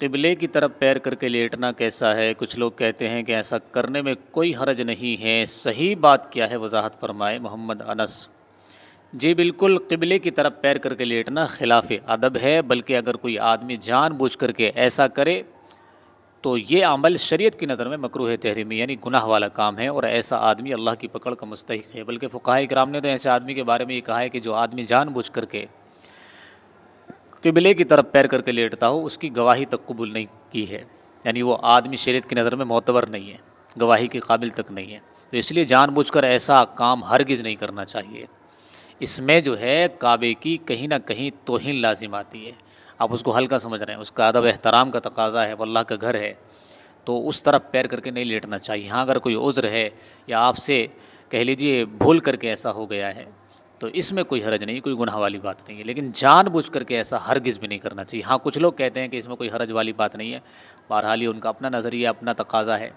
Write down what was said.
قبلے کی طرف پیر کر کے لیٹنا کیسا ہے؟ کچھ لوگ کہتے ہیں کہ ایسا کرنے میں کوئی حرج نہیں ہے، صحیح بات کیا ہے وضاحت فرمائے محمد انس۔ جی بالکل، قبلے کی طرف پیر کر کے لیٹنا خلاف ادب ہے، بلکہ اگر کوئی آدمی جان بوجھ کر کے ایسا کرے تو یہ عمل شریعت کی نظر میں مکروہ تحریمی یعنی گناہ والا کام ہے، اور ایسا آدمی اللہ کی پکڑ کا مستحق ہے۔ بلکہ فقہائے کرام نے تو ایسے آدمی کے بارے میں یہ کہا ہے کہ جو آدمی جان بوجھ کر کے قبلے کی طرف پیر کر کے لیٹتا ہو اس کی گواہی تک قبول نہیں کی ہے، یعنی وہ آدمی شریعت کی نظر میں معتبر نہیں ہے، گواہی کے قابل تک نہیں ہے۔ تو اس لیے جان بوجھ کر ایسا کام ہرگز نہیں کرنا چاہیے۔ اس میں جو ہے کعبے کی کہیں نہ کہیں توہین لازم آتی ہے، آپ اس کو ہلکا سمجھ رہے ہیں، اس کا ادب احترام کا تقاضا ہے، وہ اللہ کا گھر ہے، تو اس طرف پیر کر کے نہیں لیٹنا چاہیے۔ ہاں اگر کوئی عذر ہے یا آپ سے کہہ لیجئے بھول کر کے ایسا ہو گیا ہے تو اس میں کوئی حرج نہیں، کوئی گناہ والی بات نہیں ہے، لیکن جان بوجھ کر کے ایسا ہرگز بھی نہیں کرنا چاہیے۔ ہاں کچھ لوگ کہتے ہیں کہ اس میں کوئی حرج والی بات نہیں ہے، بہرحال یہ ان کا اپنا نظریہ، اپنا تقاضا ہے۔